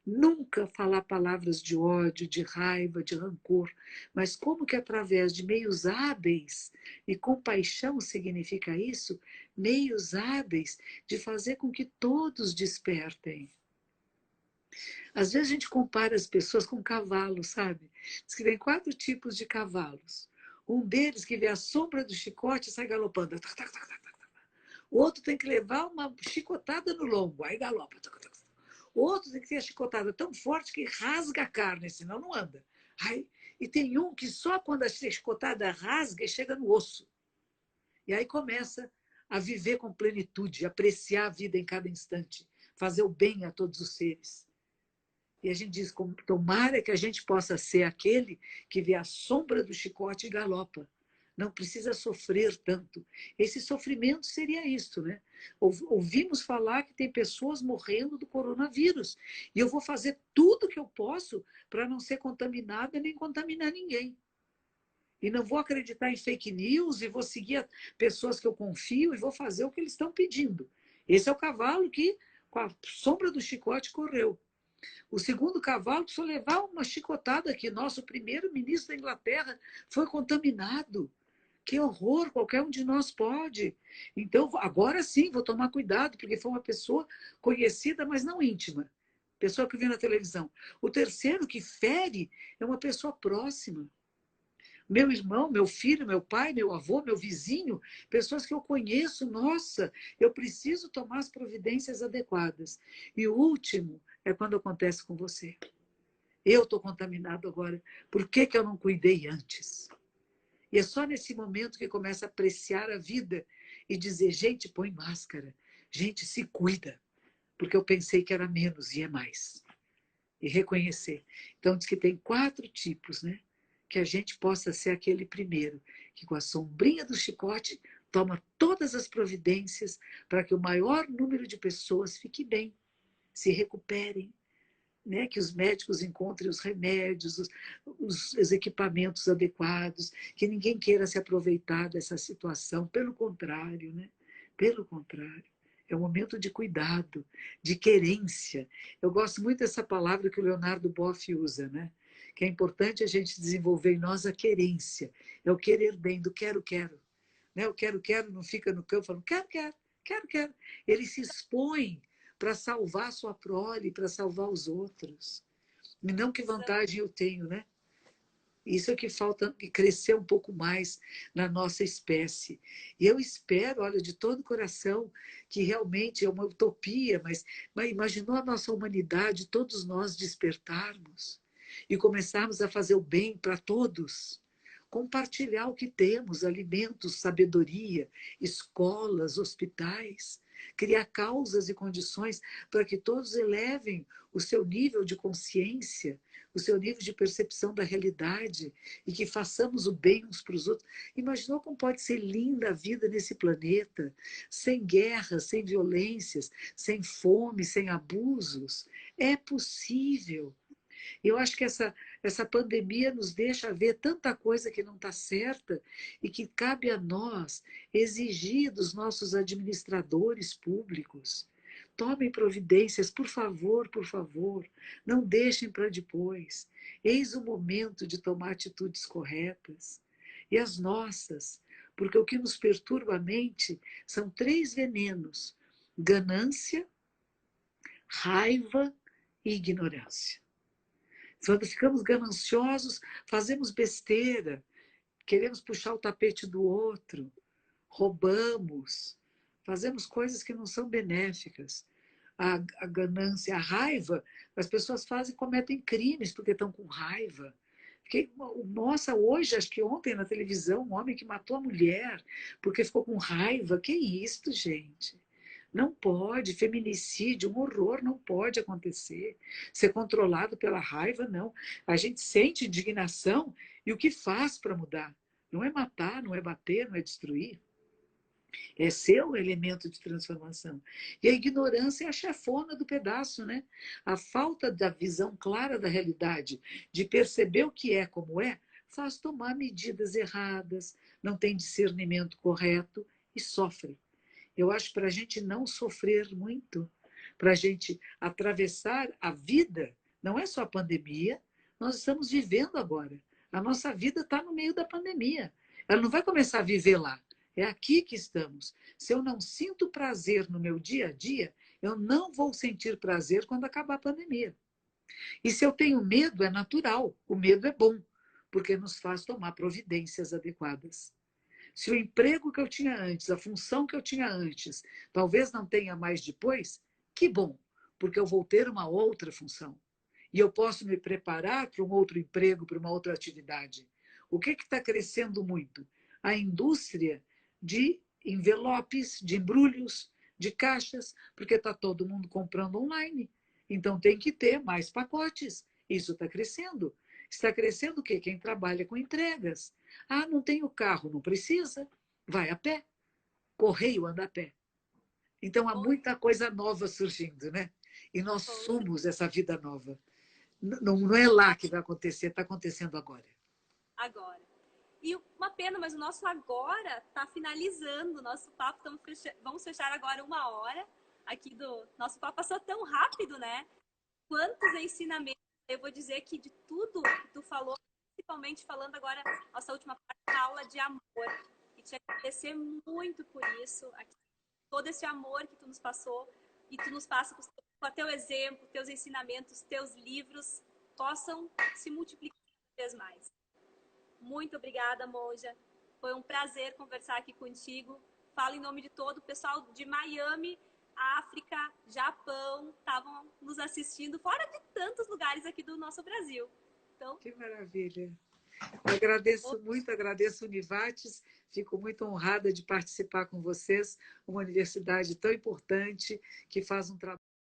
Nunca falar palavras de ódio, de raiva, de rancor, mas como que através de meios hábeis, e compaixão significa isso, meios hábeis de fazer com que todos despertem. Às vezes a gente compara as pessoas com cavalos, sabe? Diz que tem 4 tipos de cavalos. Um deles que vê a sombra do chicote e sai galopando. O outro tem que levar uma chicotada no lombo, aí galopa. O outro tem que ter a chicotada tão forte que rasga a carne, senão não anda. Aí, e tem um que só quando a chicotada rasga chega no osso. E aí começa a viver com plenitude, apreciar a vida em cada instante, fazer o bem a todos os seres. E a gente diz, tomara que a gente possa ser aquele que vê a sombra do chicote e galopa. Não precisa sofrer tanto. Esse sofrimento seria isso, né? Ouvimos falar que tem pessoas morrendo do coronavírus. E eu vou fazer tudo que eu posso para não ser contaminada nem contaminar ninguém. E não vou acreditar em fake news e vou seguir pessoas que eu confio e vou fazer o que eles estão pedindo. Esse é o cavalo que, com a sombra do chicote, correu. O segundo cavalo precisou levar uma chicotada que nosso primeiro-ministro da Inglaterra foi contaminado. Que horror, qualquer um de nós pode. Então, agora sim, vou tomar cuidado, porque foi uma pessoa conhecida, mas não íntima. Pessoa que vê na televisão. O terceiro que fere é uma pessoa próxima. Meu irmão, meu filho, meu pai, meu avô, meu vizinho, pessoas que eu conheço, nossa, eu preciso tomar as providências adequadas. E o último é quando acontece com você. Eu estou contaminado agora. Por que, que eu não cuidei antes? E é só nesse momento que começa a apreciar a vida e dizer, gente, põe máscara. Gente, se cuida. Porque eu pensei que era menos e é mais. E reconhecer. Então, diz que tem 4 tipos, né? Que a gente possa ser aquele primeiro, que com a sombrinha do chicote toma todas as providências para que o maior número de pessoas fique bem, se recuperem, né? Que os médicos encontrem os remédios, os equipamentos adequados, que ninguém queira se aproveitar dessa situação, pelo contrário, né? Pelo contrário. É um momento de cuidado, de querência. Eu gosto muito dessa palavra que o Leonardo Boff usa, né? Que é importante a gente desenvolver em nós a querência. É o querer bem, do quero, quero. Né? O quero, quero não fica no campo falando quero, quero, quero, quero. Ele se expõe para salvar a sua prole, para salvar os outros. E não que vantagem eu tenho, né? Isso é que falta crescer um pouco mais na nossa espécie. E eu espero, olha, de todo o coração, que realmente é uma utopia, mas imaginou a nossa humanidade, todos nós despertarmos e começarmos a fazer o bem para todos. Compartilhar o que temos, alimentos, sabedoria, escolas, hospitais, criar causas e condições para que todos elevem o seu nível de consciência, o seu nível de percepção da realidade e que façamos o bem uns para os outros. Imaginou como pode ser linda a vida nesse planeta, sem guerras, sem violências, sem fome, sem abusos? É possível. Eu acho que essa pandemia nos deixa ver tanta coisa que não está certa e que cabe a nós exigir dos nossos administradores públicos Tomem providências, por favor, não deixem para depois. Eis o momento de tomar atitudes corretas. E as nossas, porque o que nos perturba a mente são 3 venenos: ganância, raiva e ignorância. Quando ficamos gananciosos, fazemos besteira, queremos puxar o tapete do outro, roubamos, fazemos coisas que não são benéficas. A ganância, a raiva, as pessoas fazem, cometem crimes porque estão com raiva. Nossa, hoje, acho que ontem na televisão, um homem que matou a mulher porque ficou com raiva. Que isso, gente? Não pode, feminicídio, um horror, não pode acontecer. Ser controlado pela raiva, não. A gente sente indignação e o que faz para mudar? Não é matar, não é bater, não é destruir. É ser o elemento de transformação. E a ignorância é a chefona do pedaço, né? A falta da visão clara da realidade, de perceber o que é como é, faz tomar medidas erradas, não tem discernimento correto e sofre. Eu acho que para a gente não sofrer muito, para a gente atravessar a vida, não é só a pandemia, nós estamos vivendo agora. A nossa vida está no meio da pandemia. Ela não vai começar a viver lá. É aqui que estamos. Se eu não sinto prazer no meu dia a dia, eu não vou sentir prazer quando acabar a pandemia. E se eu tenho medo, é natural. O medo é bom, porque nos faz tomar providências adequadas. Se o emprego que eu tinha antes, a função que eu tinha antes, talvez não tenha mais depois, que bom, porque eu vou ter uma outra função. E eu posso me preparar para um outro emprego, para uma outra atividade. O que está crescendo muito? A indústria de envelopes, de embrulhos, de caixas, porque está todo mundo comprando online. Então tem que ter mais pacotes. Isso está crescendo. Está crescendo o quê? Quem trabalha com entregas. Ah, não tenho carro, não precisa. Vai a pé. Correio anda a pé. Então há muita coisa nova surgindo, né? E nós somos essa vida nova. Não é lá que vai acontecer, está acontecendo agora. Agora. E uma pena, mas o nosso agora está finalizando o nosso papo. Vamos fechar agora 1 hora aqui do nosso papo. Passou tão rápido, né? Quantos ensinamentos. Eu vou dizer que de tudo que tu falou, principalmente falando agora, nossa última parte, a aula de amor. E te agradecer muito por isso, aqui, todo esse amor que tu nos passou e tu nos passa com o teu exemplo, teus ensinamentos, teus livros, possam se multiplicar cada vez mais. Muito obrigada, Monja. Foi um prazer conversar aqui contigo. Falo em nome de todo o pessoal de Miami, África, Japão, estavam nos assistindo, fora de tantos lugares aqui do nosso Brasil. Então, que maravilha. Agradeço o Univates, fico muito honrada de participar com vocês, uma universidade tão importante que faz um trabalho